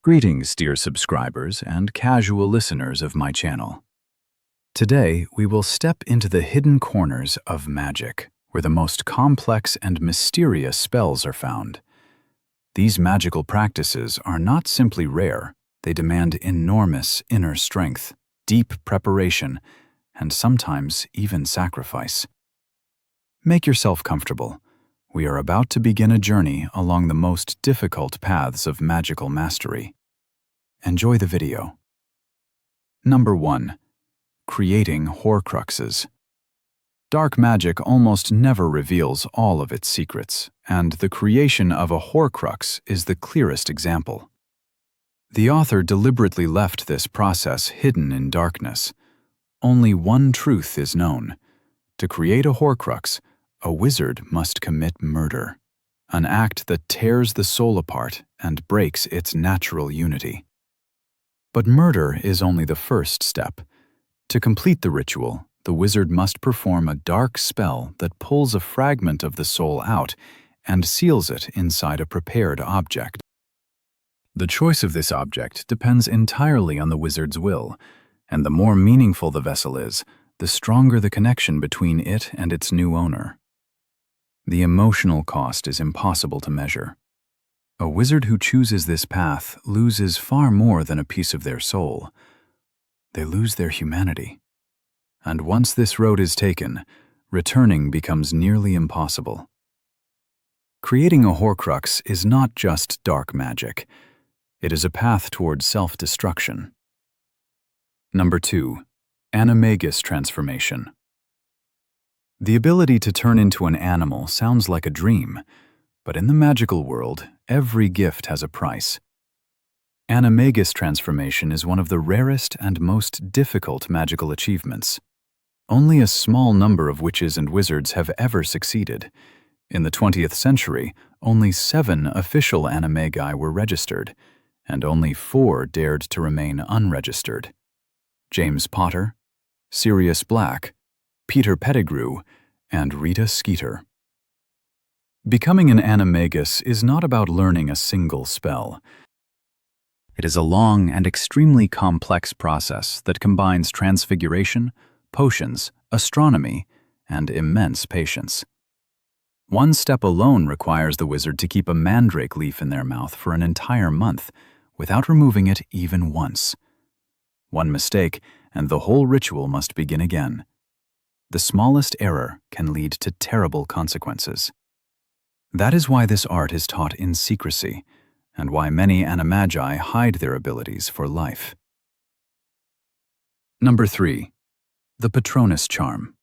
Greetings, dear subscribers and casual listeners of my channel. Today, we will step into the hidden corners of magic, where the most complex and mysterious spells are found. These magical practices are not simply rare, they demand enormous inner strength, deep preparation, and sometimes even sacrifice. Make yourself comfortable. We are about to begin a journey along the most difficult paths of magical mastery. Enjoy the video. Number 1. Creating horcruxes. Dark magic almost never reveals all of its secrets, and the creation of a horcrux is the clearest example. The author deliberately left this process hidden in darkness. Only one truth is known. To create a horcrux, a wizard must commit murder, an act that tears the soul apart and breaks its natural unity. But murder is only the first step. To complete the ritual, the wizard must perform a dark spell that pulls a fragment of the soul out and seals it inside a prepared object. The choice of this object depends entirely on the wizard's will, and the more meaningful the vessel is, the stronger the connection between it and its new owner. The emotional cost is impossible to measure. A wizard who chooses this path loses far more than a piece of their soul. They lose their humanity. And once this road is taken, returning becomes nearly impossible. Creating a horcrux is not just dark magic. It is a path towards self-destruction. Number 2. Animagus transformation. The ability to turn into an animal sounds like a dream, but in the magical world, every gift has a price. Animagus transformation is one of the rarest and most difficult magical achievements. Only a small number of witches and wizards have ever succeeded. In the 20th century, only 7 official animagi were registered, and only 4 dared to remain unregistered. James Potter, Sirius Black, Peter Pettigrew, and Rita Skeeter. Becoming an animagus is not about learning a single spell. It is a long and extremely complex process that combines transfiguration, potions, astronomy, and immense patience. One step alone requires the wizard to keep a mandrake leaf in their mouth for an entire month without removing it even once. One mistake, and the whole ritual must begin again. The smallest error can lead to terrible consequences. That is why this art is taught in secrecy, and why many animagi hide their abilities for life. Number 3. The Patronus charm.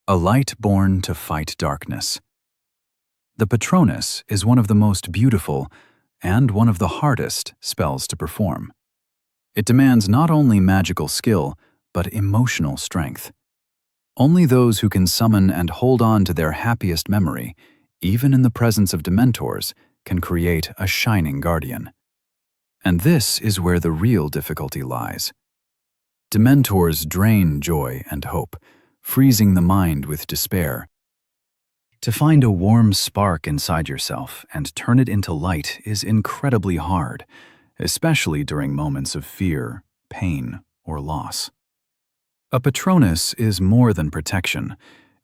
A light born to fight darkness. The Patronus is one of the most beautiful and one of the hardest spells to perform. It demands not only magical skill, but emotional strength. Only those who can summon and hold on to their happiest memory, even in the presence of dementors, can create a shining guardian. And this is where the real difficulty lies. Dementors drain joy and hope, freezing the mind with despair. To find a warm spark inside yourself and turn it into light is incredibly hard, especially during moments of fear, pain, or loss. A Patronus is more than protection.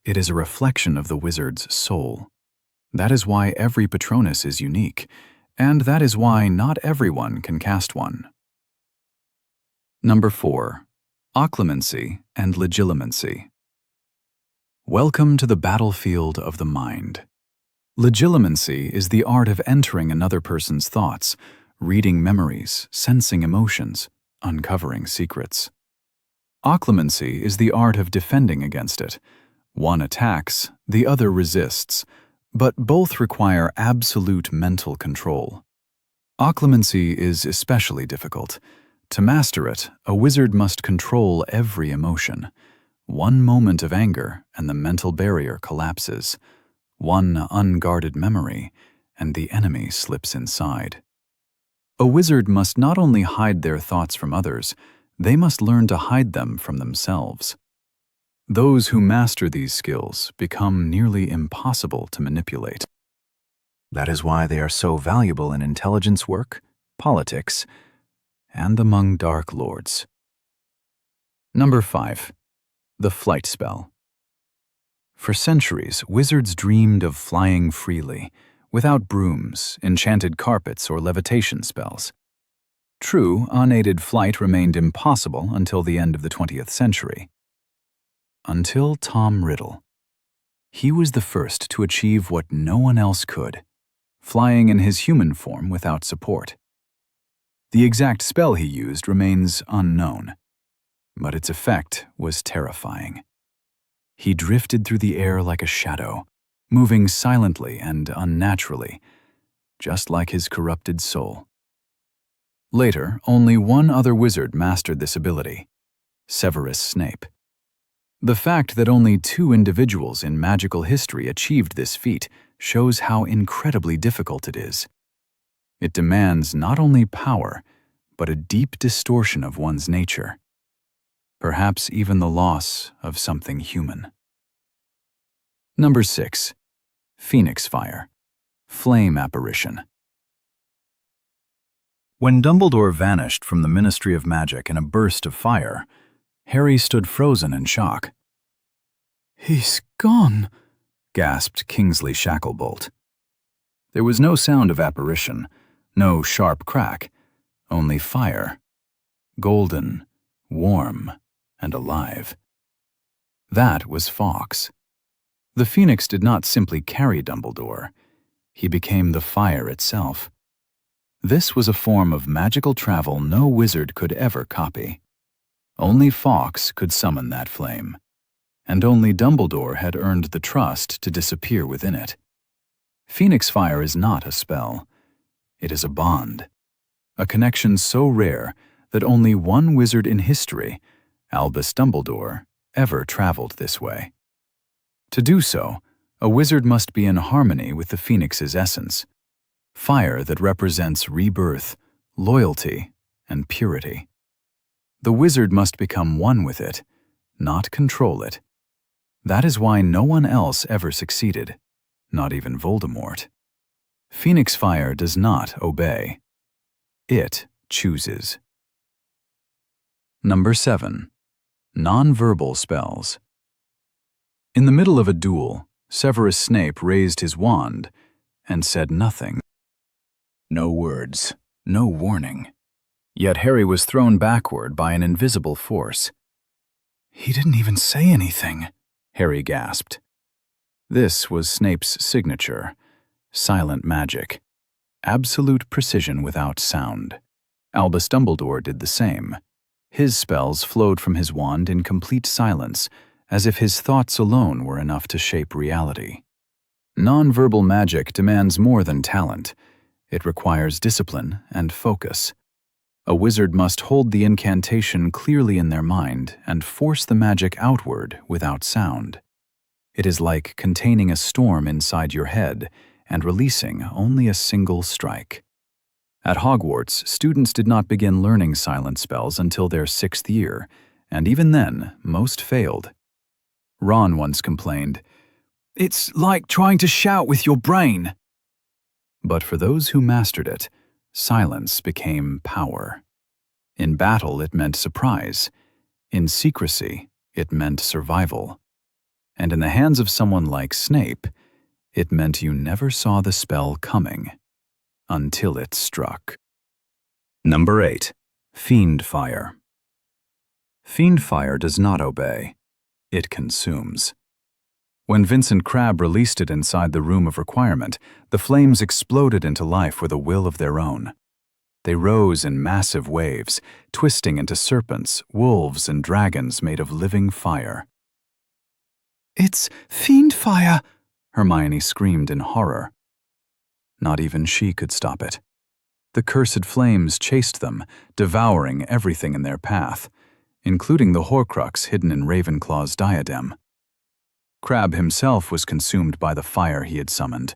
It is a reflection of the wizard's soul. That is why every Patronus is unique, and that is why not everyone can cast one. Number 4. Occlumency and Legilimency. Welcome to the battlefield of the mind. Legilimency is the art of entering another person's thoughts, reading memories, sensing emotions, uncovering secrets. Occlumency is the art of defending against it. One attacks, the other resists, but both require absolute mental control. Occlumency is especially difficult. To master it, a wizard must control every emotion. One moment of anger, and the mental barrier collapses. One unguarded memory, and the enemy slips inside. A wizard must not only hide their thoughts from others, they must learn to hide them from themselves. Those who master these skills become nearly impossible to manipulate. That is why they are so valuable in intelligence work, politics, and among dark lords. Number 5. The flight spell. For centuries, wizards dreamed of flying freely, without brooms, enchanted carpets, or levitation spells. True, unaided flight remained impossible until the end of the 20th century. Until Tom Riddle. He was the first to achieve what no one else could, flying in his human form without support. The exact spell he used remains unknown, but its effect was terrifying. He drifted through the air like a shadow, moving silently and unnaturally, just like his corrupted soul. Later, only one other wizard mastered this ability: Severus Snape. The fact that only 2 individuals in magical history achieved this feat shows how incredibly difficult it is. It demands not only power, but a deep distortion of one's nature. Perhaps even the loss of something human. Number 6. Fiendfyre, flame apparition. When Dumbledore vanished from the Ministry of Magic in a burst of fire, Harry stood frozen in shock. "He's gone," gasped Kingsley Shacklebolt. There was no sound of apparition, no sharp crack, only fire. Golden, warm, and alive. That was Fawkes. The Phoenix did not simply carry Dumbledore. He became the fire itself. This was a form of magical travel no wizard could ever copy. Only Fawkes could summon that flame, and only Dumbledore had earned the trust to disappear within it. Fiendfyre is not a spell. It is a bond, a connection so rare that only one wizard in history, Albus Dumbledore, ever traveled this way. To do so, a wizard must be in harmony with the Phoenix's essence, fire that represents rebirth, loyalty, and purity. The wizard must become one with it, not control it. That is why no one else ever succeeded, not even Voldemort. Fiendfyre does not obey. It chooses. Number 7. Nonverbal spells. In the middle of a duel, Severus Snape raised his wand and said nothing. No words, no warning. Yet Harry was thrown backward by an invisible force. "He didn't even say anything," Harry gasped. This was Snape's signature: silent magic. Absolute precision without sound. Albus Dumbledore did the same. His spells flowed from his wand in complete silence, as if his thoughts alone were enough to shape reality. Nonverbal magic demands more than talent. It requires discipline and focus. A wizard must hold the incantation clearly in their mind and force the magic outward without sound. It is like containing a storm inside your head and releasing only a single strike. At Hogwarts, students did not begin learning silent spells until their 6th year, and even then, most failed. Ron once complained, "It's like trying to shout with your brain." But for those who mastered it, silence became power. In battle, it meant surprise. In secrecy, it meant survival. And in the hands of someone like Snape, it meant you never saw the spell coming until it struck. Number 8. Fiendfyre. Fiendfyre does not obey. It consumes. When Vincent Crabbe released it inside the Room of Requirement, the flames exploded into life with a will of their own. They rose in massive waves, twisting into serpents, wolves, and dragons made of living fire. "It's Fiendfyre!" Hermione screamed in horror. Not even she could stop it. The cursed flames chased them, devouring everything in their path, including the horcrux hidden in Ravenclaw's diadem. Crabbe himself was consumed by the fire he had summoned.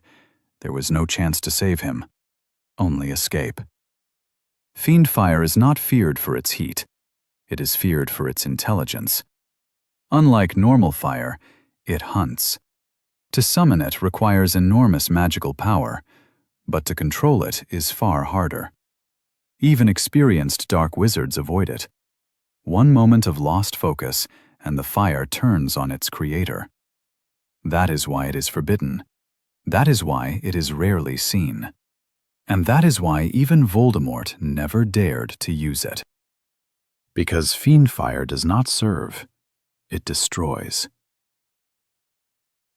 There was no chance to save him, only escape. Fiendfyre is not feared for its heat. It is feared for its intelligence. Unlike normal fire, it hunts. To summon it requires enormous magical power, but to control it is far harder. Even experienced dark wizards avoid it. One moment of lost focus, and the fire turns on its creator. That is why it is forbidden. That is why it is rarely seen. And that is why even Voldemort never dared to use it. Because Fiendfyre does not serve, it destroys.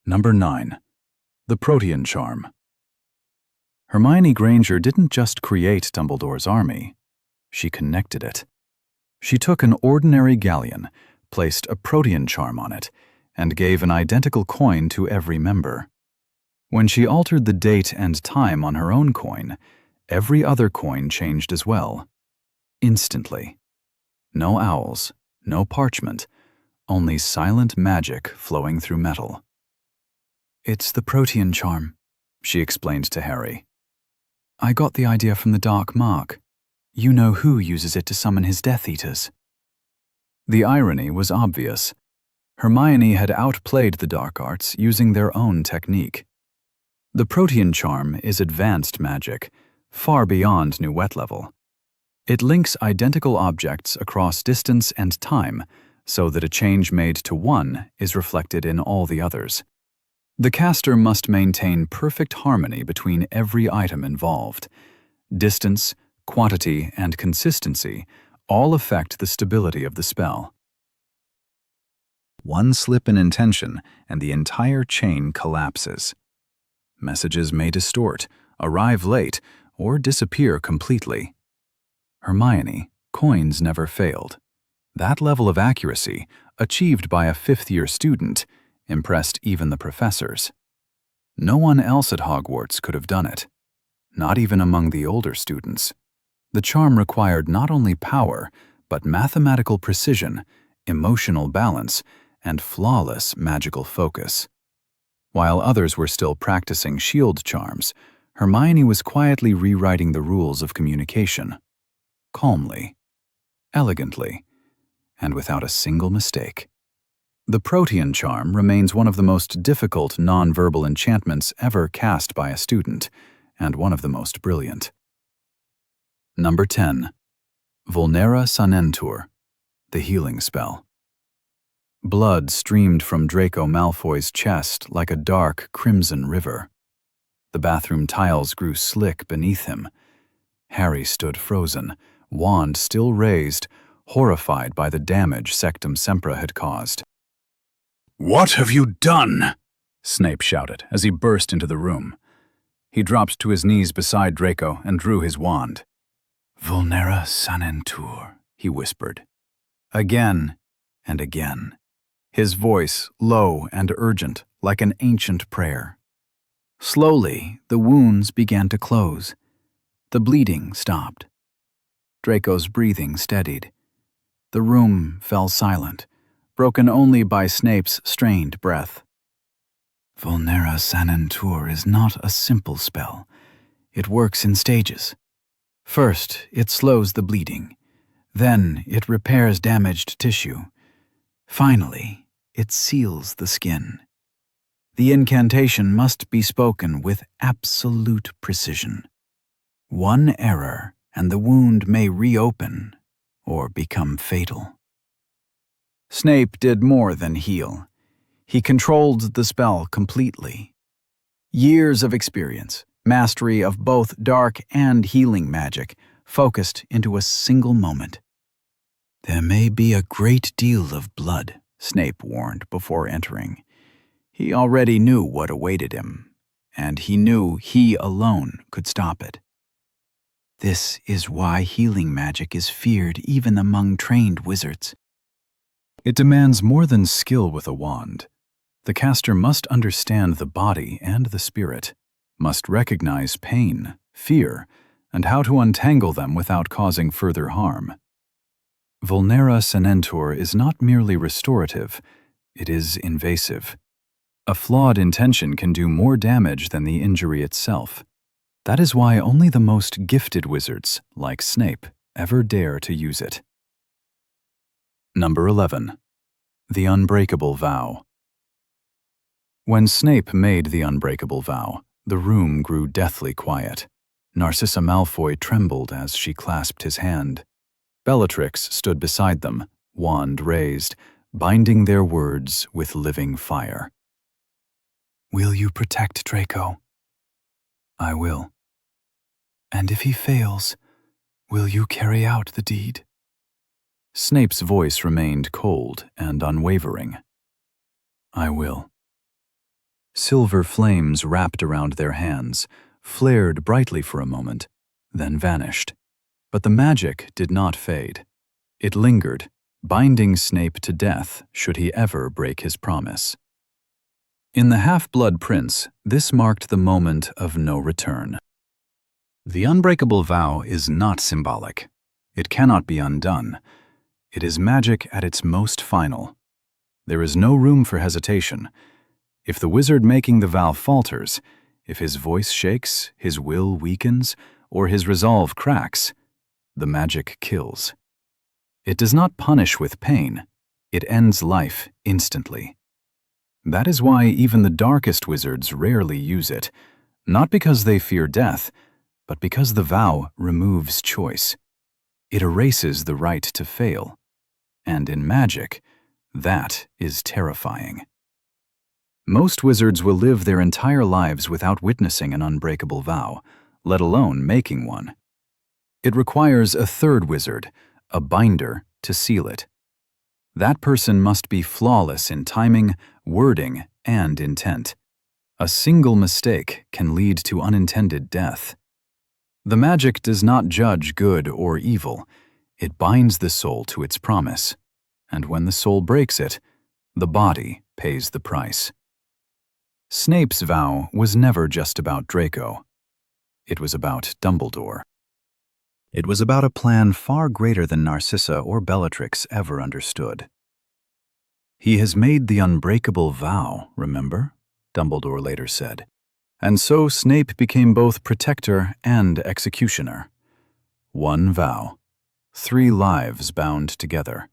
Number 9. The Protean Charm. Hermione Granger didn't just create Dumbledore's army. She connected it. She took an ordinary galleon, placed a Protean charm on it, and gave an identical coin to every member. When she altered the date and time on her own coin, every other coin changed as well. Instantly. No owls, no parchment, only silent magic flowing through metal. "It's the Protean charm," she explained to Harry. "I got the idea from the Dark Mark. You know who uses it to summon his Death Eaters." The irony was obvious. Hermione had outplayed the dark arts using their own technique. The Protean charm is advanced magic, far beyond New Wet level. It links identical objects across distance and time so that a change made to one is reflected in all the others. The caster must maintain perfect harmony between every item involved. Distance, quantity, and consistency all affect the stability of the spell. One slip in intention and the entire chain collapses. Messages may distort, arrive late, or disappear completely. Hermione, coins never failed. That level of accuracy, achieved by a fifth-year student, impressed even the professors. No one else at Hogwarts could have done it, not even among the older students. The charm required not only power, but mathematical precision, emotional balance, and flawless magical focus. While others were still practicing shield charms, Hermione was quietly rewriting the rules of communication. Calmly, elegantly, and without a single mistake. The Protean charm remains one of the most difficult non-verbal enchantments ever cast by a student, and one of the most brilliant. Number 10. Vulnera Sanentur, the healing spell. Blood streamed from Draco Malfoy's chest like a dark crimson river. The bathroom tiles grew slick beneath him. Harry stood frozen, wand still raised, horrified by the damage Sectumsempra had caused. "What have you done?" Snape shouted as he burst into the room. He dropped to his knees beside Draco and drew his wand. "Vulnera Sanentur," he whispered. Again and again. His voice low and urgent, like an ancient prayer. Slowly, the wounds began to close. The bleeding stopped. Draco's breathing steadied. The room fell silent, broken only by Snape's strained breath. Vulnera Sanentur is not a simple spell. It works in stages. First, it slows the bleeding. Then, it repairs damaged tissue. Finally, it seals the skin. The incantation must be spoken with absolute precision. One error, and the wound may reopen or become fatal. Snape did more than heal. He controlled the spell completely. Years of experience, mastery of both dark and healing magic, focused into a single moment. "There may be a great deal of blood," Snape warned before entering. He already knew what awaited him, and he knew he alone could stop it. This is why healing magic is feared even among trained wizards. It demands more than skill with a wand. The caster must understand the body and the spirit, must recognize pain, fear, and how to untangle them without causing further harm. Vulnera Sanentur is not merely restorative, it is invasive. A flawed intention can do more damage than the injury itself. That is why only the most gifted wizards, like Snape, ever dare to use it. Number 11. The Unbreakable Vow. When Snape made the Unbreakable Vow, the room grew deathly quiet. Narcissa Malfoy trembled as she clasped his hand. Bellatrix stood beside them, wand raised, binding their words with living fire. "Will you protect Draco?" "I will." "And if he fails, will you carry out the deed?" Snape's voice remained cold and unwavering. "I will." Silver flames wrapped around their hands, flared brightly for a moment, then vanished. But the magic did not fade. It lingered, binding Snape to death should he ever break his promise. In the Half-Blood Prince, this marked the moment of no return. The Unbreakable Vow is not symbolic. It cannot be undone. It is magic at its most final. There is no room for hesitation. If the wizard making the vow falters, if his voice shakes, his will weakens, or his resolve cracks, the magic kills. It does not punish with pain. It ends life instantly. That is why even the darkest wizards rarely use it, not because they fear death, but because the vow removes choice. It erases the right to fail. And in magic, that is terrifying. Most wizards will live their entire lives without witnessing an unbreakable vow, let alone making one. It requires a third wizard, a binder, to seal it. That person must be flawless in timing, wording, and intent. A single mistake can lead to unintended death. The magic does not judge good or evil. It binds the soul to its promise, and when the soul breaks it, the body pays the price. Snape's vow was never just about Draco. It was about Dumbledore. It was about a plan far greater than Narcissa or Bellatrix ever understood. "He has made the unbreakable vow, remember?" Dumbledore later said. And so Snape became both protector and executioner. One vow, 3 lives bound together.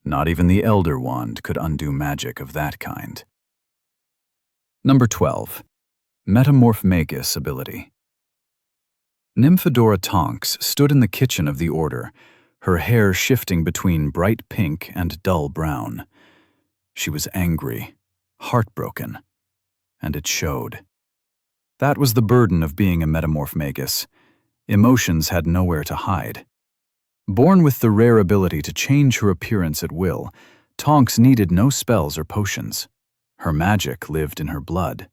Not even the Elder Wand could undo magic of that kind. Number 12. Metamorphmagus ability. Nymphadora Tonks stood in the kitchen of the Order, her hair shifting between bright pink and dull brown. She was angry, heartbroken, and it showed. That was the burden of being a Metamorphmagus. Emotions had nowhere to hide. Born with the rare ability to change her appearance at will, Tonks needed no spells or potions. Her magic lived in her blood.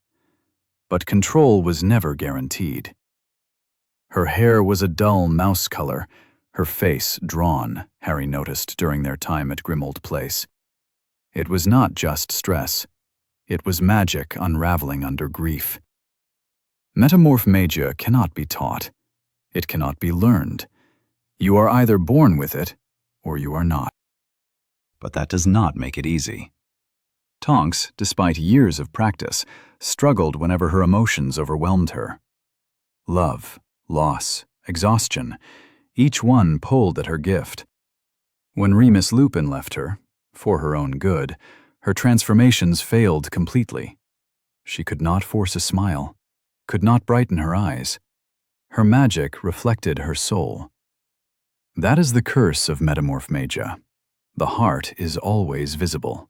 But control was never guaranteed. Her hair was a dull mouse color, her face drawn, Harry noticed during their time at Grimmauld Place. It was not just stress. It was magic unraveling under grief. Metamorphmagia cannot be taught. It cannot be learned. You are either born with it, or you are not. But that does not make it easy. Tonks, despite years of practice, struggled whenever her emotions overwhelmed her. Love, loss, exhaustion, each one pulled at her gift. When Remus Lupin left her, for her own good, her transformations failed completely. She could not force a smile, could not brighten her eyes. Her magic reflected her soul. That is the curse of metamorphmagia. The heart is always visible.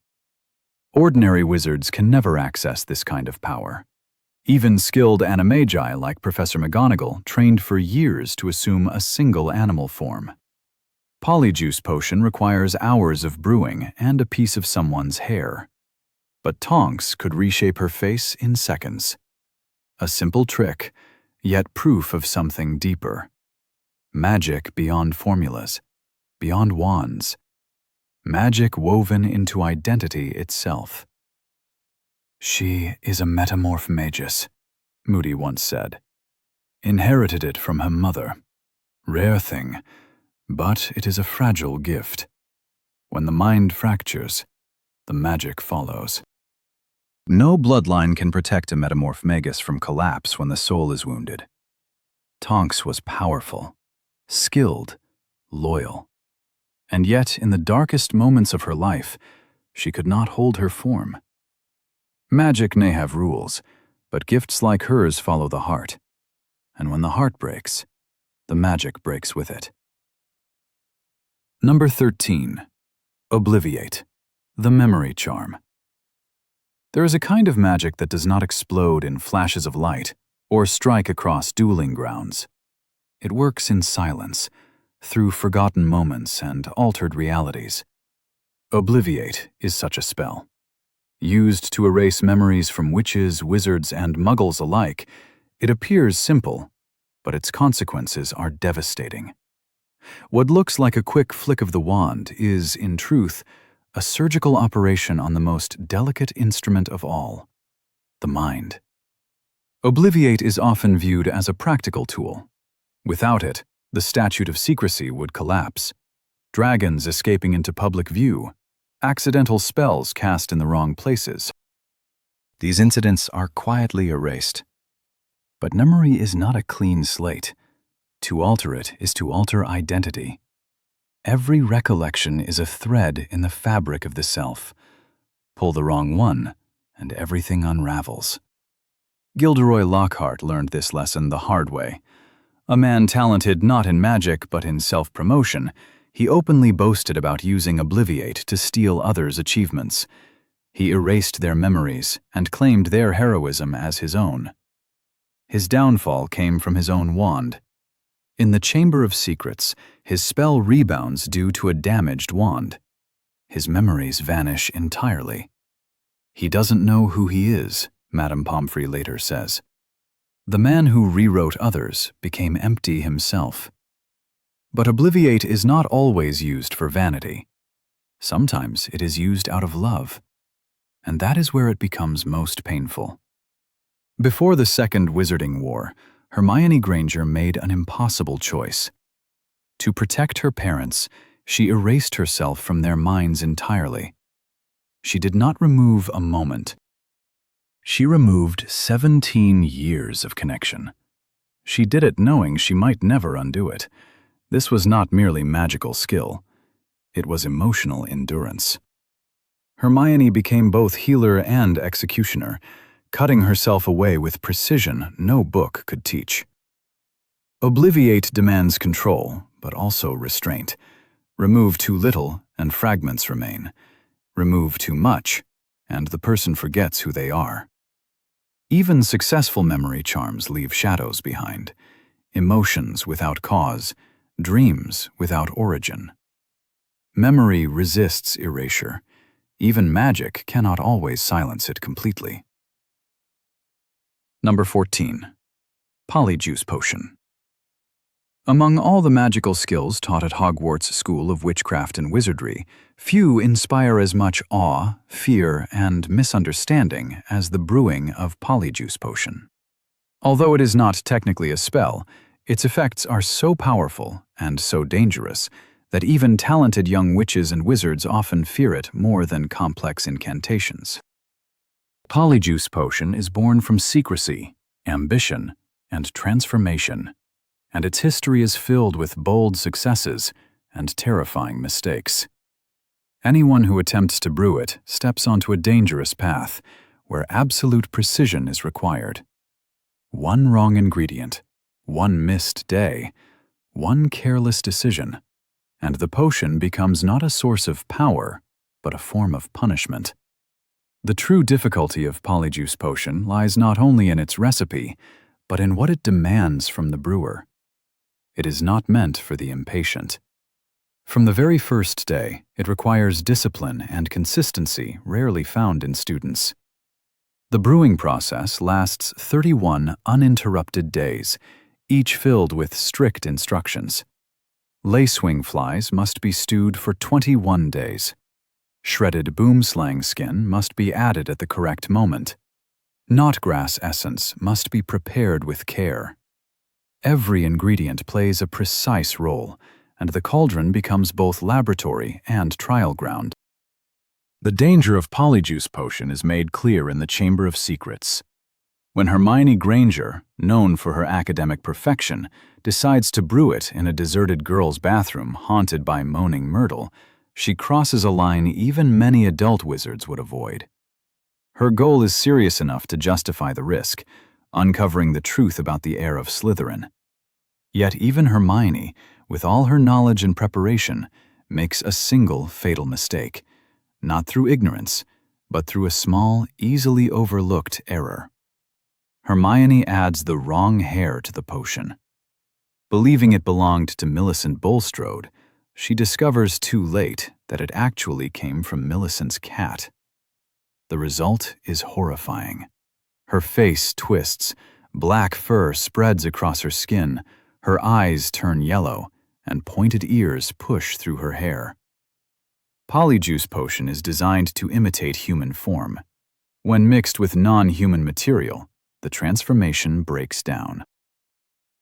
Ordinary wizards can never access this kind of power. Even skilled animagi like Professor McGonagall trained for years to assume a single animal form. Polyjuice Potion requires hours of brewing and a piece of someone's hair. But Tonks could reshape her face in seconds. A simple trick, yet proof of something deeper. Magic beyond formulas, beyond wands. Magic woven into identity itself. "She is a metamorphmagus," Moody once said. "Inherited it from her mother. Rare thing, but it is a fragile gift. When the mind fractures, the magic follows." No bloodline can protect a metamorphmagus from collapse when the soul is wounded. Tonks was powerful, skilled, loyal. And yet, in the darkest moments of her life, she could not hold her form. Magic may have rules, but gifts like hers follow the heart. and when the heart breaks, the magic breaks with it. Number 13. Obliviate, the memory charm. There is a kind of magic that does not explode in flashes of light or strike across dueling grounds. It works in silence, through forgotten moments and altered realities. Obliviate is such a spell. Used to erase memories from witches, wizards, and muggles alike, it appears simple, but its consequences are devastating. What looks like a quick flick of the wand is, in truth, a surgical operation on the most delicate instrument of all, the mind. Obliviate is often viewed as a practical tool. Without it, the statute of secrecy would collapse. Dragons escaping into public view, accidental spells cast in the wrong places. These incidents are quietly erased. But memory is not a clean slate. To alter it is to alter identity. Every recollection is a thread in the fabric of the self. Pull the wrong one, and everything unravels. Gilderoy Lockhart learned this lesson the hard way. A man talented not in magic but in self-promotion, he openly boasted about using Obliviate to steal others' achievements. He erased their memories and claimed their heroism as his own. His downfall came from his own wand. In the Chamber of Secrets, his spell rebounds due to a damaged wand. His memories vanish entirely. He doesn't know who he is, Madame Pomfrey later says. The man who rewrote others became empty himself. But Obliviate is not always used for vanity. Sometimes it is used out of love. And that is where it becomes most painful. Before the Second Wizarding War, Hermione Granger made an impossible choice. To protect her parents, she erased herself from their minds entirely. She did not remove a moment. She removed 17 years of connection. She did it knowing she might never undo it. This was not merely magical skill. It was emotional endurance. Hermione became both healer and executioner, cutting herself away with precision no book could teach. Obliviate demands control, but also restraint. Remove too little, and fragments remain. Remove too much, and the person forgets who they are. Even successful memory charms leave shadows behind. Emotions without cause, dreams without origin. Memory resists erasure. Even magic cannot always silence it completely. Number 14. Polyjuice Potion. Among all the magical skills taught at Hogwarts School of Witchcraft and Wizardry, few inspire as much awe, fear, and misunderstanding as the brewing of Polyjuice Potion. Although it is not technically a spell, its effects are so powerful and so dangerous that even talented young witches and wizards often fear it more than complex incantations. Polyjuice Potion is born from secrecy, ambition, and transformation, and its history is filled with bold successes and terrifying mistakes. Anyone who attempts to brew it steps onto a dangerous path where absolute precision is required. One wrong ingredient, one missed day, one careless decision, and the potion becomes not a source of power, but a form of punishment. The true difficulty of Polyjuice Potion lies not only in its recipe, but in what it demands from the brewer. It is not meant for the impatient. From the very first day, it requires discipline and consistency rarely found in students. The brewing process lasts 31 uninterrupted days, each filled with strict instructions. Lacewing flies must be stewed for 21 days. Shredded boomslang skin must be added at the correct moment. Knotgrass essence must be prepared with care. Every ingredient plays a precise role, and the cauldron becomes both laboratory and trial ground. The danger of Polyjuice Potion is made clear in the Chamber of Secrets. When Hermione Granger, known for her academic perfection, decides to brew it in a deserted girl's bathroom haunted by moaning myrtle, she crosses a line even many adult wizards would avoid. Her goal is serious enough to justify the risk, uncovering the truth about the heir of Slytherin. Yet even Hermione, with all her knowledge and preparation, makes a single fatal mistake, not through ignorance, but through a small, easily overlooked error. Hermione adds the wrong hair to the potion. Believing it belonged to Millicent Bulstrode, she discovers too late that it actually came from Millicent's cat. The result is horrifying. Her face twists, black fur spreads across her skin, her eyes turn yellow, and pointed ears push through her hair. Polyjuice Potion is designed to imitate human form. When mixed with non-human material, the transformation breaks down.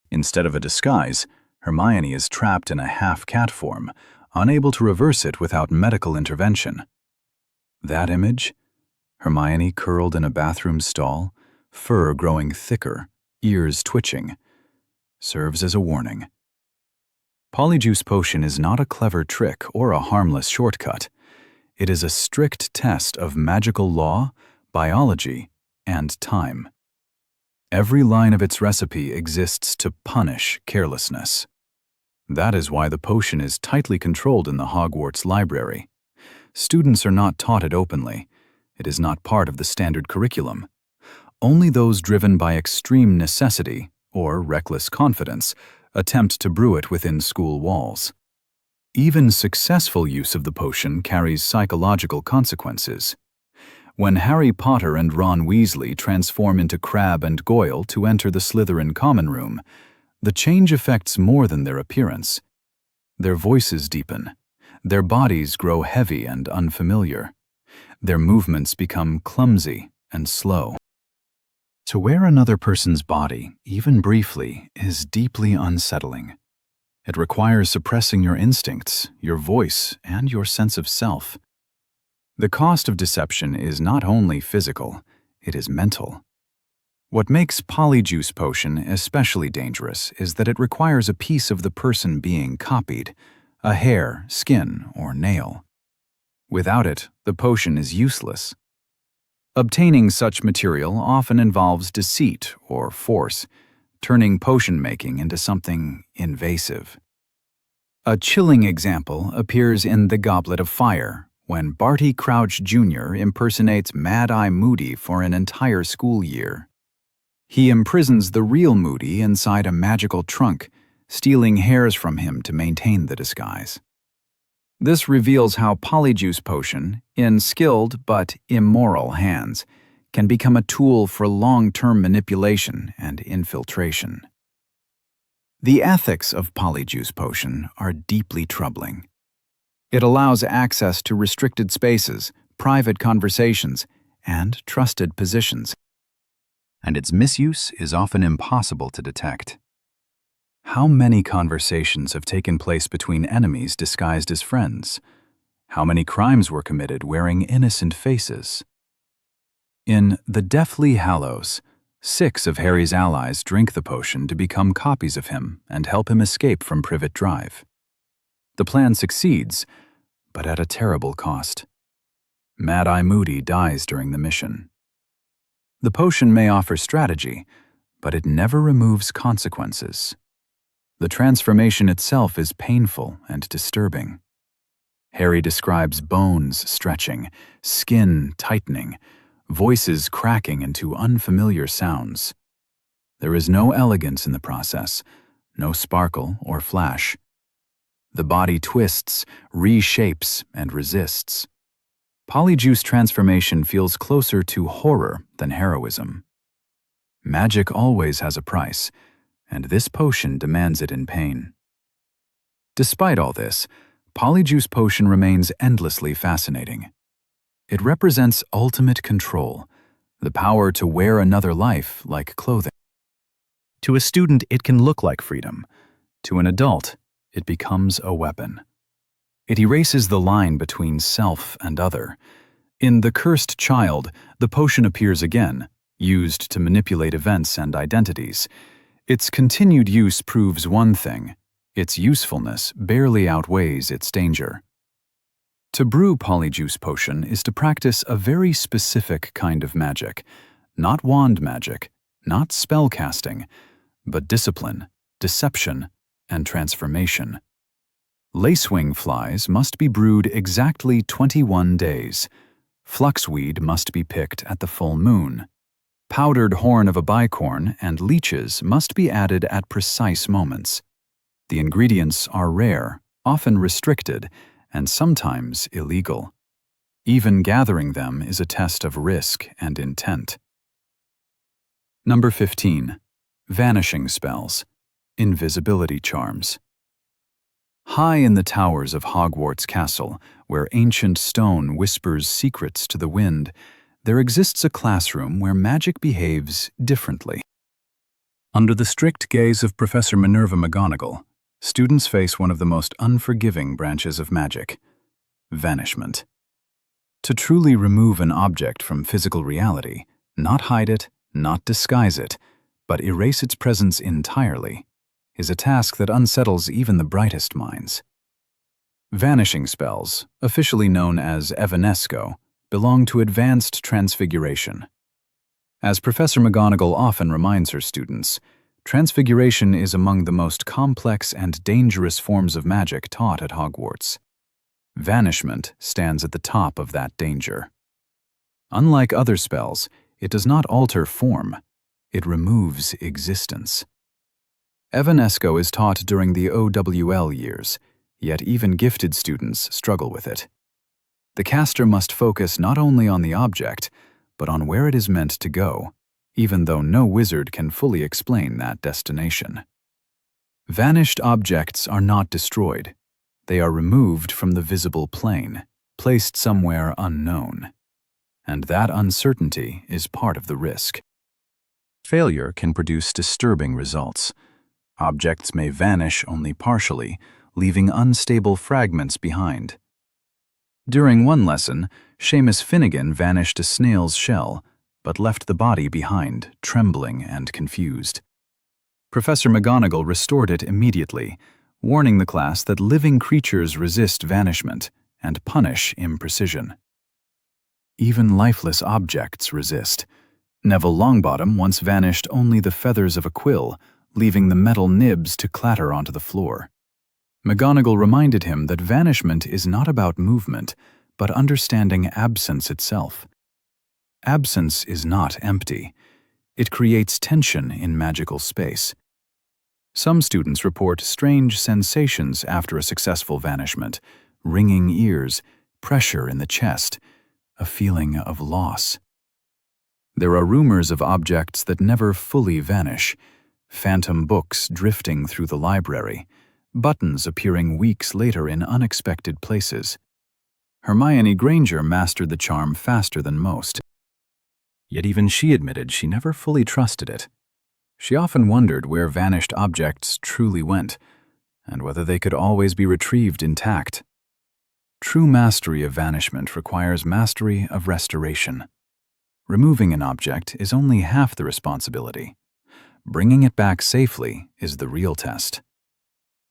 Instead of a disguise, Hermione is trapped in a half-cat form, unable to reverse it without medical intervention. That image? Hermione curled in a bathroom stall, fur growing thicker, ears twitching, serves as a warning. Polyjuice Potion is not a clever trick or a harmless shortcut. It is a strict test of magical law, biology, and time. Every line of its recipe exists to punish carelessness. That is why the potion is tightly controlled in the Hogwarts library. Students are not taught it openly. It is not part of the standard curriculum. Only those driven by extreme necessity or reckless confidence attempt to brew it within school walls. Even successful use of the potion carries psychological consequences. When Harry Potter and Ron Weasley transform into Crabbe and Goyle to enter the Slytherin common room, the change affects more than their appearance. Their voices deepen. Their bodies grow heavy and unfamiliar. Their movements become clumsy and slow. To wear another person's body, even briefly, is deeply unsettling. It requires suppressing your instincts, your voice, and your sense of self. The cost of deception is not only physical, it is mental. What makes Polyjuice Potion especially dangerous is that it requires a piece of the person being copied, a hair, skin, or nail. Without it, the potion is useless. Obtaining such material often involves deceit or force, turning potion-making into something invasive. A chilling example appears in The Goblet of Fire, when Barty Crouch Jr. impersonates Mad-Eye Moody for an entire school year. He imprisons the real Moody inside a magical trunk, stealing hairs from him to maintain the disguise. This reveals how Polyjuice Potion, in skilled but immoral hands, can become a tool for long-term manipulation and infiltration. The ethics of Polyjuice Potion are deeply troubling. It allows access to restricted spaces, private conversations, and trusted positions. And its misuse is often impossible to detect. How many conversations have taken place between enemies disguised as friends? How many crimes were committed wearing innocent faces? In The Deathly Hallows, 6 of Harry's allies drink the potion to become copies of him and help him escape from Privet Drive. The plan succeeds, but at a terrible cost. Mad-Eye Moody dies during the mission. The potion may offer strategy, but it never removes consequences. The transformation itself is painful and disturbing. Harry describes bones stretching, skin tightening, voices cracking into unfamiliar sounds. There is no elegance in the process, no sparkle or flash. The body twists, reshapes, and resists. Polyjuice transformation feels closer to horror than heroism. Magic always has a price, and this potion demands it in pain. Despite all this, Polyjuice Potion remains endlessly fascinating. It represents ultimate control, the power to wear another life like clothing. To a student, it can look like freedom. To an adult, it becomes a weapon. It erases the line between self and other. In The Cursed Child, the potion appears again, used to manipulate events and identities. Its continued use proves one thing: its usefulness barely outweighs its danger. To brew Polyjuice Potion is to practice a very specific kind of magic, not wand magic, not spellcasting, but discipline, deception, and transformation. Lacewing flies must be brewed exactly 21 days. Fluxweed must be picked at the full moon. Powdered horn of a bicorn and leeches must be added at precise moments. The ingredients are rare, often restricted, and sometimes illegal. Even gathering them is a test of risk and intent. Number 15. Vanishing spells. Invisibility charms. High in the towers of Hogwarts Castle, where ancient stone whispers secrets to the wind, there exists a classroom where magic behaves differently. Under the strict gaze of Professor Minerva McGonagall, students face one of the most unforgiving branches of magic: vanishment. To truly remove an object from physical reality, not hide it, not disguise it, but erase its presence entirely, is a task that unsettles even the brightest minds. Vanishing spells, officially known as Evanesco, belong to advanced transfiguration. As Professor McGonagall often reminds her students, transfiguration is among the most complex and dangerous forms of magic taught at Hogwarts. Vanishment stands at the top of that danger. Unlike other spells, it does not alter form, it removes existence. Evanesco is taught during the OWL years, yet even gifted students struggle with it. The caster must focus not only on the object, but on where it is meant to go, even though no wizard can fully explain that destination. Vanished objects are not destroyed. They are removed from the visible plane, placed somewhere unknown. And that uncertainty is part of the risk. Failure can produce disturbing results. Objects may vanish only partially, leaving unstable fragments behind. During one lesson, Seamus Finnegan vanished a snail's shell, but left the body behind, trembling and confused. Professor McGonagall restored it immediately, warning the class that living creatures resist vanishment and punish imprecision. Even lifeless objects resist. Neville Longbottom once vanished only the feathers of a quill, leaving the metal nibs to clatter onto the floor. McGonagall reminded him that vanishment is not about movement, but understanding absence itself. Absence is not empty. It creates tension in magical space. Some students report strange sensations after a successful vanishment: ringing ears, pressure in the chest, a feeling of loss. There are rumors of objects that never fully vanish: phantom books drifting through the library, buttons appearing weeks later in unexpected places. Hermione Granger mastered the charm faster than most. Yet even she admitted she never fully trusted it. She often wondered where vanished objects truly went, and whether they could always be retrieved intact. True mastery of vanishment requires mastery of restoration. Removing an object is only half the responsibility. Bringing it back safely is the real test.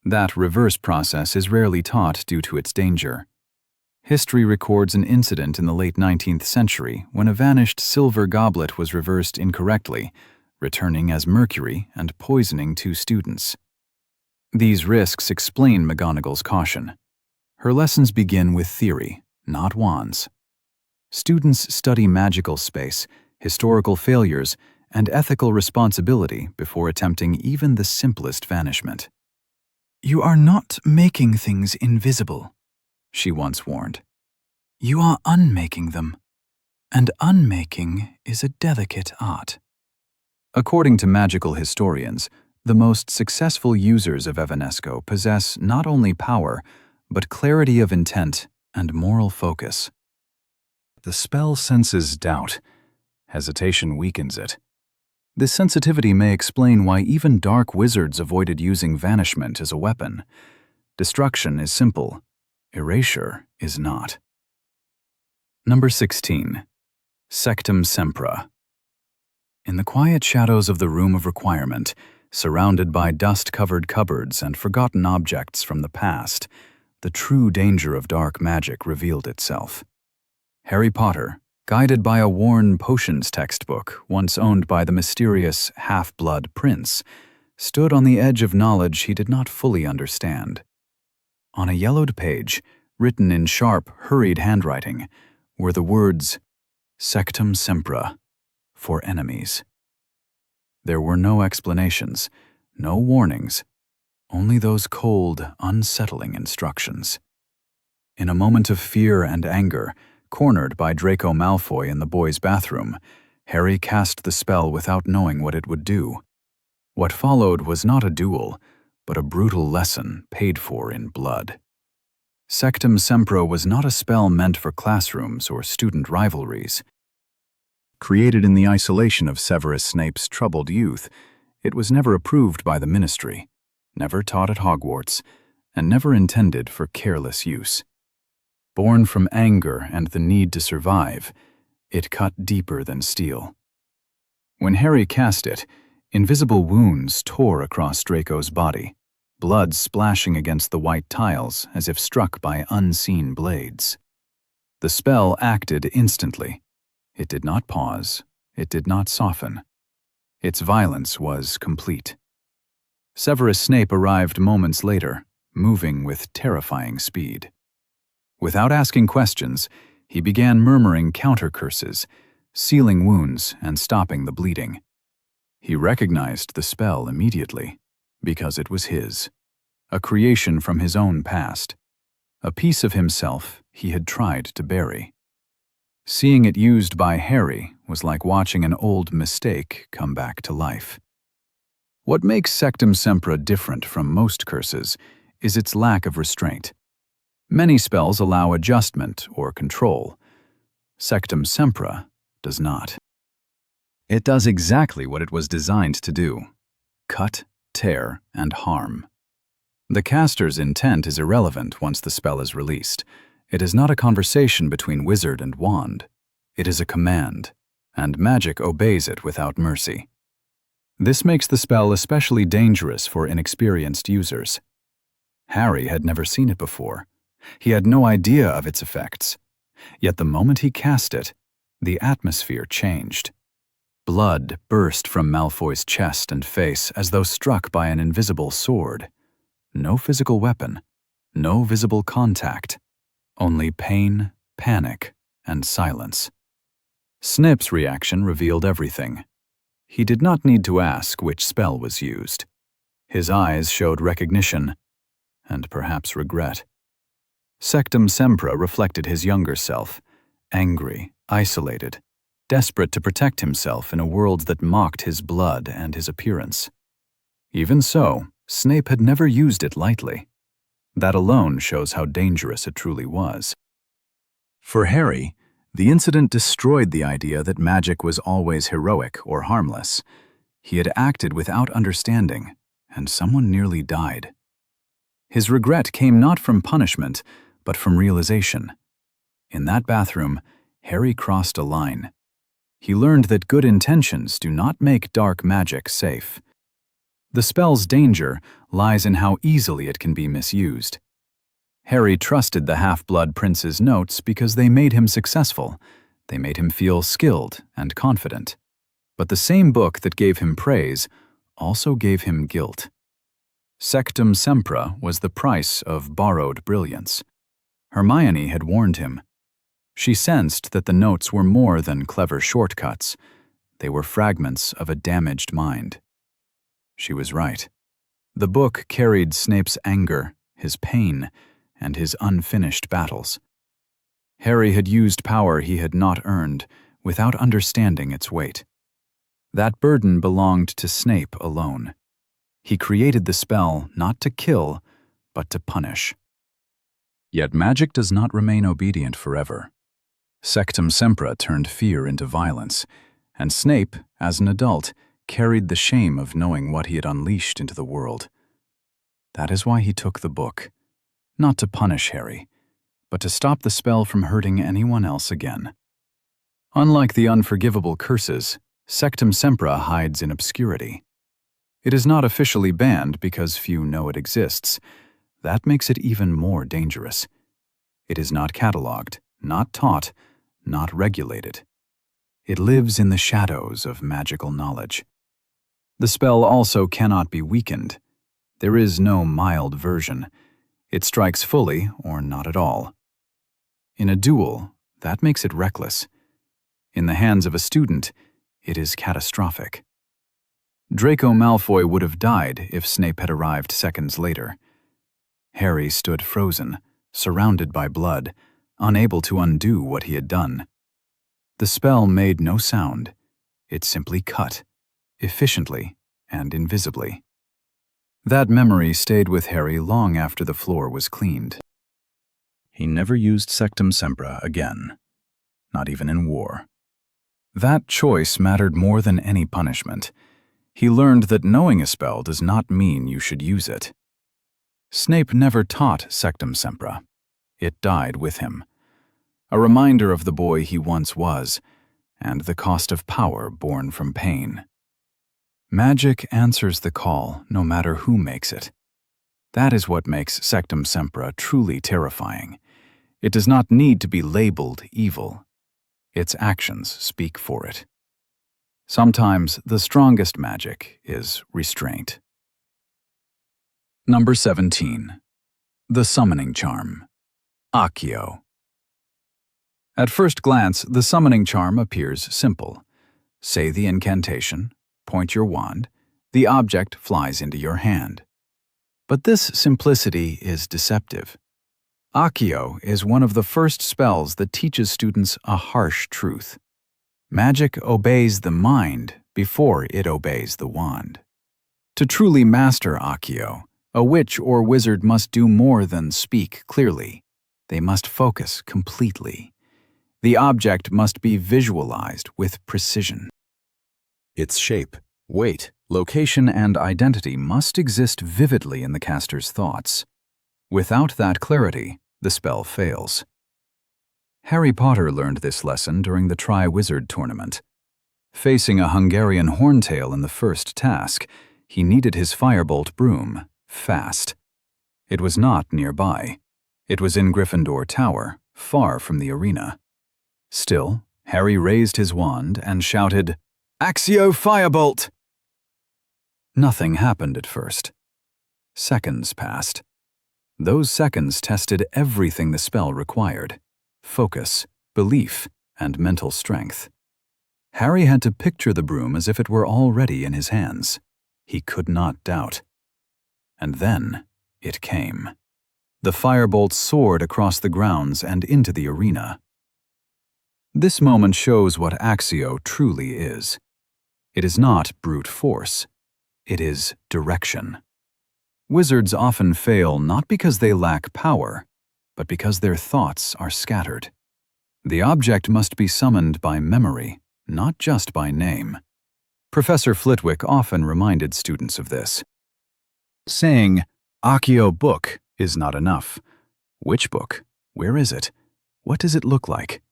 That reverse process is rarely taught due to its danger. History records an incident in the late 19th century when a vanished silver goblet was reversed incorrectly, returning as mercury and poisoning 2 students. These risks explain McGonagall's caution. Her lessons begin with theory, not wands. Students study magical space, historical failures, and ethical responsibility before attempting even the simplest vanishment. "You are not making things invisible," she once warned. "You are unmaking them, and unmaking is a delicate art." According to magical historians, the most successful users of Evanesco possess not only power, but clarity of intent and moral focus. The spell senses doubt. Hesitation weakens it. This sensitivity may explain why even dark wizards avoided using vanishment as a weapon. Destruction is simple. Erasure is not. Number 16. Sectumsempra. In the quiet shadows of the Room of Requirement, surrounded by dust-covered cupboards and forgotten objects from the past, the true danger of dark magic revealed itself. Harry Potter, Guided by a worn potions textbook once owned by the mysterious half-blood prince, stood on the edge of knowledge he did not fully understand. On a yellowed page, written in sharp, hurried handwriting, were the words, Sectumsempra, for enemies. There were no explanations, no warnings, only those cold, unsettling instructions. In a moment of fear and anger, cornered by Draco Malfoy in the boys' bathroom, Harry cast the spell without knowing what it would do. What followed was not a duel, but a brutal lesson paid for in blood. Sectumsempra was not a spell meant for classrooms or student rivalries. Created in the isolation of Severus Snape's troubled youth, it was never approved by the Ministry, never taught at Hogwarts, and never intended for careless use. Born from anger and the need to survive, it cut deeper than steel. When Harry cast it, invisible wounds tore across Draco's body, blood splashing against the white tiles as if struck by unseen blades. The spell acted instantly. It did not pause. It did not soften. Its violence was complete. Severus Snape arrived moments later, moving with terrifying speed. Without asking questions, he began murmuring counter-curses, sealing wounds and stopping the bleeding. He recognized the spell immediately, because it was his, a creation from his own past, a piece of himself he had tried to bury. Seeing it used by Harry was like watching an old mistake come back to life. What makes Sectumsempra different from most curses is its lack of restraint. Many spells allow adjustment or control. Sectumsempra does not. It does exactly what it was designed to do: cut, tear, and harm. The caster's intent is irrelevant once the spell is released. It is not a conversation between wizard and wand. It is a command, and magic obeys it without mercy. This makes the spell especially dangerous for inexperienced users. Harry had never seen it before. He had no idea of its effects. Yet the moment he cast it, the atmosphere changed. Blood burst from Malfoy's chest and face as though struck by an invisible sword. No physical weapon, no visible contact, only pain, panic, and silence. Snip's reaction revealed everything. He did not need to ask which spell was used. His eyes showed recognition, and perhaps regret. Sectumsempra reflected his younger self, angry, isolated, desperate to protect himself in a world that mocked his blood and his appearance. Even so, Snape had never used it lightly. That alone shows how dangerous it truly was. For Harry, the incident destroyed the idea that magic was always heroic or harmless. He had acted without understanding, and someone nearly died. His regret came not from punishment, but from realization. In that bathroom, Harry crossed a line. He learned that good intentions do not make dark magic safe. The spell's danger lies in how easily it can be misused. Harry trusted the half-blood prince's notes because they made him successful. They made him feel skilled and confident. But the same book that gave him praise also gave him guilt. Sectumsempra was the price of borrowed brilliance. Hermione had warned him. She sensed that the notes were more than clever shortcuts. They were fragments of a damaged mind. She was right. The book carried Snape's anger, his pain, and his unfinished battles. Harry had used power he had not earned, without understanding its weight. That burden belonged to Snape alone. He created the spell not to kill, but to punish. Yet magic does not remain obedient forever. Sectumsempra turned fear into violence, and Snape, as an adult, carried the shame of knowing what he had unleashed into the world. That is why he took the book, not to punish Harry, but to stop the spell from hurting anyone else again. Unlike the unforgivable curses, Sectumsempra hides in obscurity. It is not officially banned because few know it exists. That makes it even more dangerous. It is not catalogued, not taught, not regulate it. It lives in the shadows of magical knowledge. The spell also cannot be weakened. There is no mild version. It strikes fully or not at all. In a duel, that makes it reckless. In the hands of a student, it is catastrophic. Draco Malfoy would have died if Snape had arrived seconds later. Harry stood frozen, surrounded by blood, unable to undo what he had done. The spell made no sound. It simply cut, efficiently and invisibly. That memory stayed with Harry long after the floor was cleaned. He never used Sectumsempra again, not even in war. That choice mattered more than any punishment. He learned that knowing a spell does not mean you should use it. Snape never taught Sectumsempra. It died with him. A reminder of the boy he once was, and the cost of power born from pain. Magic answers the call, no matter who makes it. That is what makes Sectumsempra truly terrifying. It does not need to be labeled evil. Its actions speak for it. Sometimes the strongest magic is restraint. Number 17. The Summoning Charm. Accio. At first glance, the summoning charm appears simple. Say the incantation, point your wand, the object flies into your hand. But this simplicity is deceptive. Accio is one of the first spells that teaches students a harsh truth. Magic obeys the mind before it obeys the wand. To truly master Accio, a witch or wizard must do more than speak clearly. They must focus completely. The object must be visualized with precision. Its shape, weight, location, and identity must exist vividly in the caster's thoughts. Without that clarity, the spell fails. Harry Potter learned this lesson during the Tri-Wizard tournament. Facing a Hungarian horntail in the first task, he needed his firebolt broom fast. It was not nearby. It was in Gryffindor Tower, far from the arena. Still, Harry raised his wand and shouted, "Accio Firebolt!" Nothing happened at first. Seconds passed. Those seconds tested everything the spell required: focus, belief, and mental strength. Harry had to picture the broom as if it were already in his hands. He could not doubt. And then it came. The firebolt soared across the grounds and into the arena. This moment shows what Accio truly is. It is not brute force. It is direction. Wizards often fail not because they lack power, but because their thoughts are scattered. The object must be summoned by memory, not just by name. Professor Flitwick often reminded students of this. Saying, "Accio book," is not enough. Which book? Where is it? What does it look like?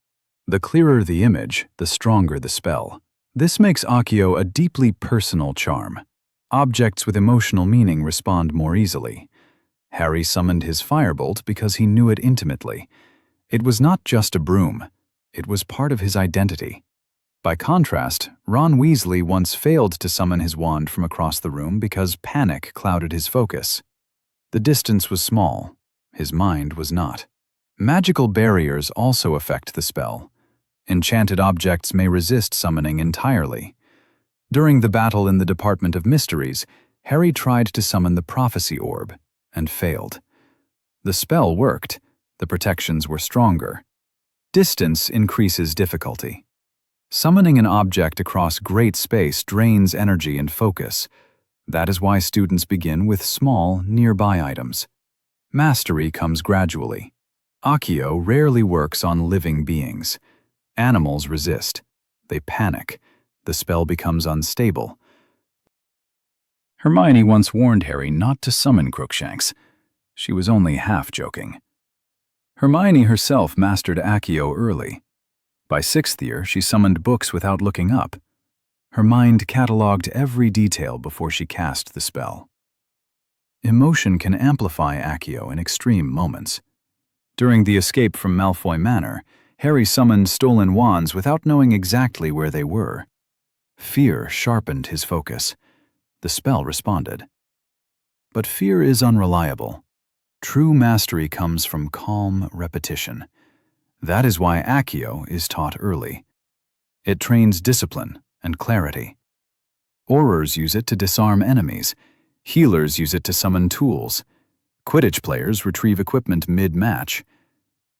The clearer the image, the stronger the spell. This makes Accio a deeply personal charm. Objects with emotional meaning respond more easily. Harry summoned his firebolt because he knew it intimately. It was not just a broom. It was part of his identity. By contrast, Ron Weasley once failed to summon his wand from across the room because panic clouded his focus. The distance was small. His mind was not. Magical barriers also affect the spell. Enchanted objects may resist summoning entirely. During the battle in the Department of Mysteries, Harry tried to summon the Prophecy Orb and failed. The spell worked. The protections were stronger. Distance increases difficulty. Summoning an object across great space drains energy and focus. That is why students begin with small, nearby items. Mastery comes gradually. Accio rarely works on living beings. Animals resist. They panic. The spell becomes unstable. Hermione once warned Harry not to summon Crookshanks. She was only half joking. Hermione herself mastered Accio early. By 6th year, she summoned books without looking up. Her mind catalogued every detail before she cast the spell. Emotion can amplify Accio in extreme moments. During the escape from Malfoy Manor, Harry summoned stolen wands without knowing exactly where they were. Fear sharpened his focus. The spell responded. But fear is unreliable. True mastery comes from calm repetition. That is why Accio is taught early. It trains discipline and clarity. Aurors use it to disarm enemies. Healers use it to summon tools. Quidditch players retrieve equipment mid-match.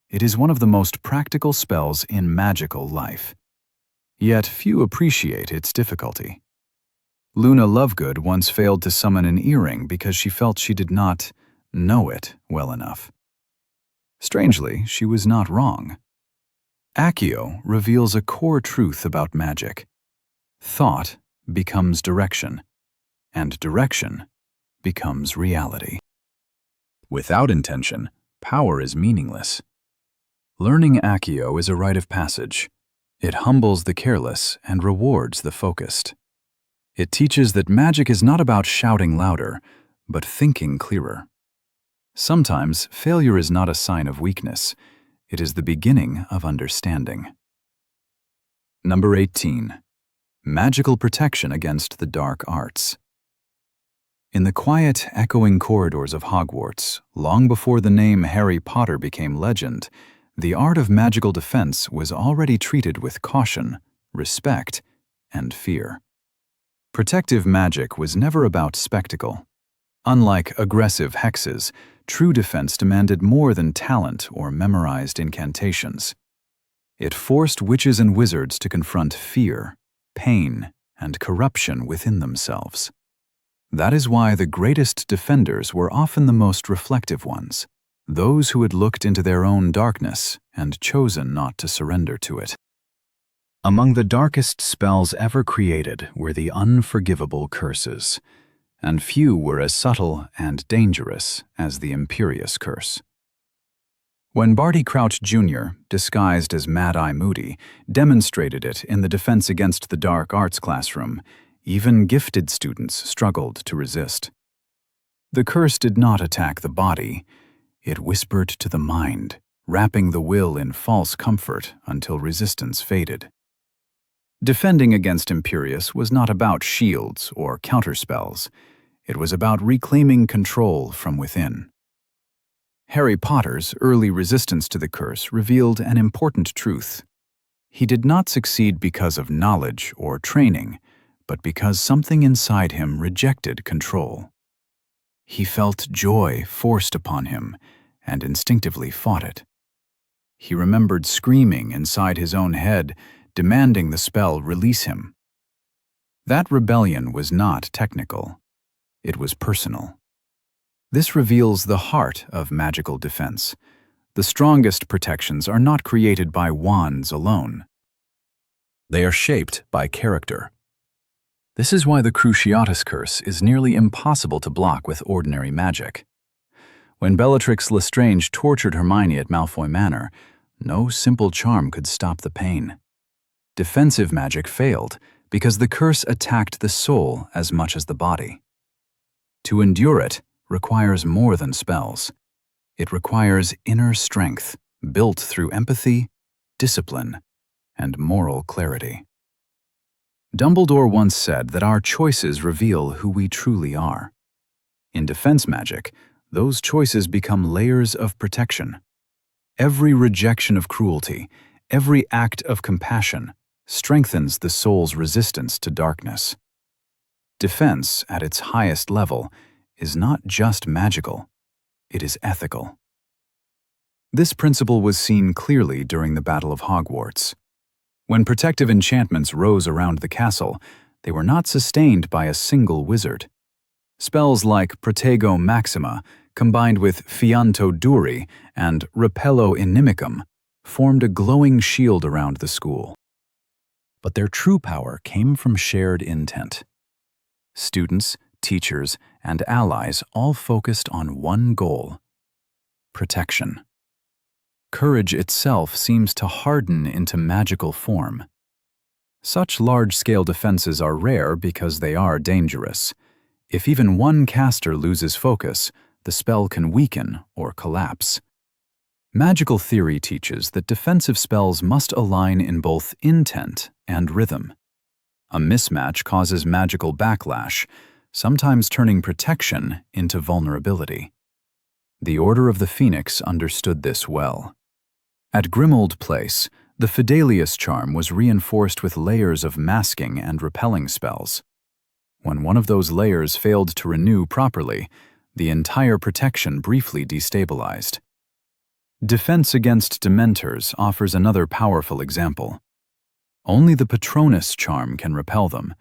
It is one of the most practical spells in magical life. Yet few appreciate its difficulty. Luna Lovegood once failed to summon an earring because she felt she did not know it well enough. Strangely, she was not wrong. Accio reveals a core truth about magic. Thought becomes direction, and direction becomes reality. Without intention, power is meaningless. Learning Accio is a rite of passage. It humbles the careless and rewards the focused. It teaches that magic is not about shouting louder, but thinking clearer. Sometimes failure is not a sign of weakness. It is the beginning of understanding. Number 18. Magical protection against the dark arts. In the quiet, echoing corridors of Hogwarts, long before the name Harry Potter became legend, the art of magical defense was already treated with caution, respect, and fear. Protective magic was never about spectacle. Unlike aggressive hexes, true defense demanded more than talent or memorized incantations. It forced witches and wizards to confront fear, pain, and corruption within themselves. That is why the greatest defenders were often the most reflective ones, those who had looked into their own darkness and chosen not to surrender to it. Among the darkest spells ever created were the unforgivable curses, and few were as subtle and dangerous as the Imperious Curse. When Barty Crouch Jr., disguised as Mad-Eye Moody, demonstrated it in the Defense Against the Dark Arts classroom, even gifted students struggled to resist. The curse did not attack the body. It whispered to the mind, wrapping the will in false comfort until resistance faded. Defending against Imperious was not about shields or counterspells. It was about reclaiming control from within. Harry Potter's early resistance to the curse revealed an important truth. He did not succeed because of knowledge or training, but because something inside him rejected control. He felt joy forced upon him and instinctively fought it. He remembered screaming inside his own head, demanding the spell release him. That rebellion was not technical. It was personal. This reveals the heart of magical defense. The strongest protections are not created by wands alone. They are shaped by character. This is why the Cruciatus Curse is nearly impossible to block with ordinary magic. When Bellatrix Lestrange tortured Hermione at Malfoy Manor, no simple charm could stop the pain. Defensive magic failed because the curse attacked the soul as much as the body. To endure it requires more than spells. It requires inner strength, built through empathy, discipline, and moral clarity. Dumbledore once said that our choices reveal who we truly are. In defense magic, those choices become layers of protection. Every rejection of cruelty, every act of compassion, strengthens the soul's resistance to darkness. Defense, at its highest level, is not just magical, it is ethical. This principle was seen clearly during the Battle of Hogwarts. When protective enchantments rose around the castle, they were not sustained by a single wizard. Spells like Protego Maxima, combined with Fianto Duri and Repello Inimicum, formed a glowing shield around the school. But their true power came from shared intent. Students, teachers, and allies all focused on one goal: protection. Courage itself seems to harden into magical form. Such large-scale defenses are rare because they are dangerous. If even one caster loses focus, the spell can weaken or collapse. Magical theory teaches that defensive spells must align in both intent and rhythm. A mismatch causes magical backlash, sometimes turning protection into vulnerability. The Order of the Phoenix understood this well. At Grimold Place, the Fidelius charm was reinforced with layers of masking and repelling spells. When one of those layers failed to renew properly, the entire protection briefly destabilized. Defense against Dementors offers another powerful example. Only the Patronus charm can repel them,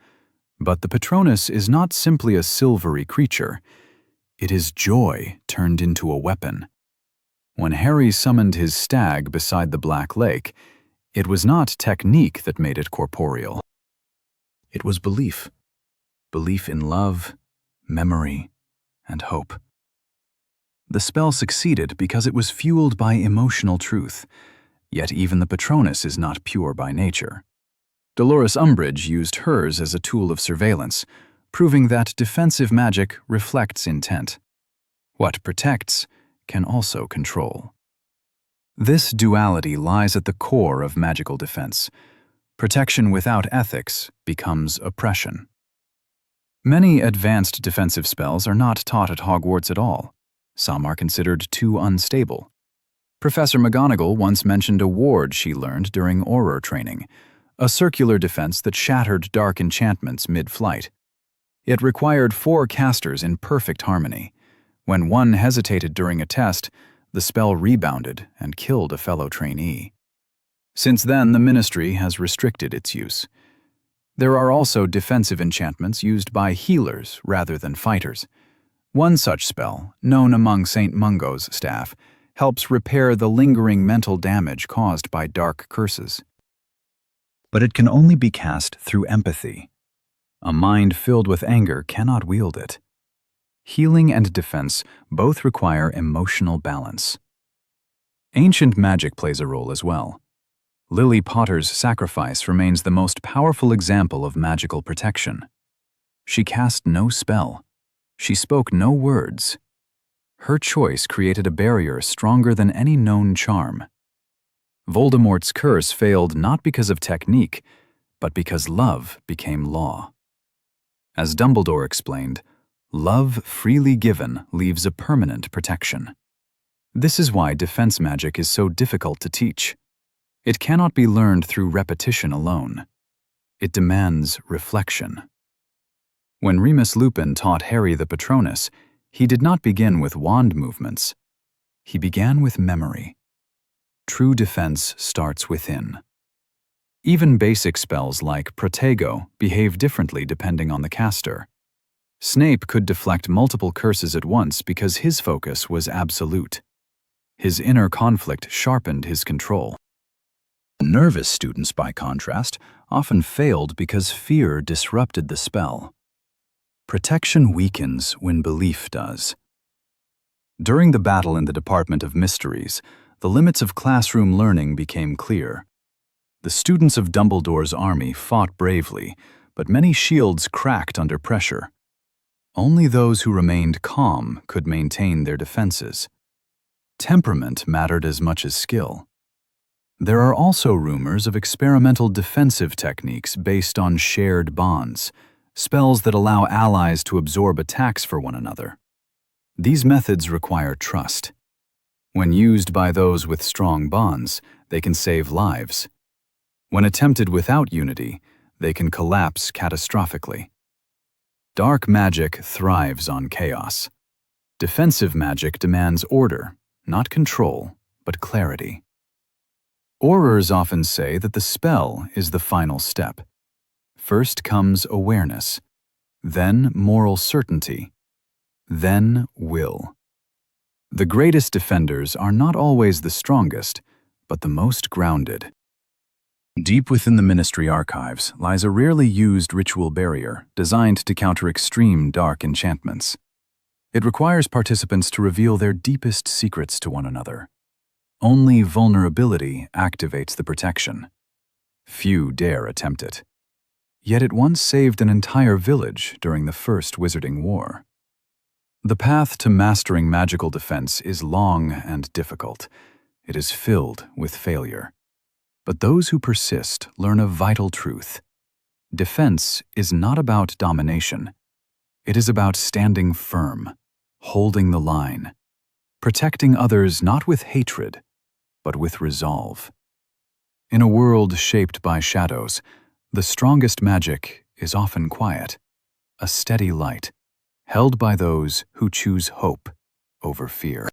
but the Patronus is not simply a silvery creature. It is joy turned into a weapon. When Harry summoned his stag beside the Black Lake, it was not technique that made it corporeal. It was belief. Belief in love, memory, and hope. The spell succeeded because it was fueled by emotional truth, yet even the Patronus is not pure by nature. Dolores Umbridge used hers as a tool of surveillance, proving that defensive magic reflects intent. What protects can also control. This duality lies at the core of magical defense. Protection without ethics becomes oppression. Many advanced defensive spells are not taught at Hogwarts at all. Some are considered too unstable. Professor McGonagall once mentioned a ward she learned during Auror training, a circular defense that shattered dark enchantments mid-flight. It required 4 casters in perfect harmony. When one hesitated during a test, the spell rebounded and killed a fellow trainee. Since then, the Ministry has restricted its use. There are also defensive enchantments used by healers rather than fighters. One such spell, known among St. Mungo's staff, helps repair the lingering mental damage caused by dark curses. But it can only be cast through empathy. A mind filled with anger cannot wield it. Healing and defense both require emotional balance. Ancient magic plays a role as well. Lily Potter's sacrifice remains the most powerful example of magical protection. She cast no spell. She spoke no words. Her choice created a barrier stronger than any known charm. Voldemort's curse failed not because of technique, but because love became law. As Dumbledore explained, love freely given leaves a permanent protection. This is why defense magic is so difficult to teach. It cannot be learned through repetition alone. It demands reflection. When Remus Lupin taught Harry the Patronus, he did not begin with wand movements. He began with memory. True defense starts within. Even basic spells like Protego behave differently depending on the caster. Snape could deflect multiple curses at once because his focus was absolute. His inner conflict sharpened his control. Nervous students, by contrast, often failed because fear disrupted the spell. Protection weakens when belief does. During the battle in the Department of Mysteries, the limits of classroom learning became clear. The students of Dumbledore's army fought bravely, but many shields cracked under pressure. Only those who remained calm could maintain their defenses. Temperament mattered as much as skill. There are also rumors of experimental defensive techniques based on shared bonds, spells that allow allies to absorb attacks for one another. These methods require trust. When used by those with strong bonds, they can save lives. When attempted without unity, they can collapse catastrophically. Dark magic thrives on chaos. Defensive magic demands order, not control, but clarity. Aurors often say that the spell is the final step. First comes awareness, then moral certainty, then will. The greatest defenders are not always the strongest, but the most grounded. Deep within the Ministry archives lies a rarely used ritual barrier designed to counter extreme dark enchantments. It requires participants to reveal their deepest secrets to one another. Only vulnerability activates the protection. Few dare attempt it. Yet it once saved an entire village during the First Wizarding War. The path to mastering magical defense is long and difficult. it is filled with failure. But those who persist learn a vital truth. Defense is not about domination. It is about standing firm, holding the line, protecting others not with hatred, but with resolve. In a world shaped by shadows, the strongest magic is often quiet, a steady light, held by those who choose hope over fear.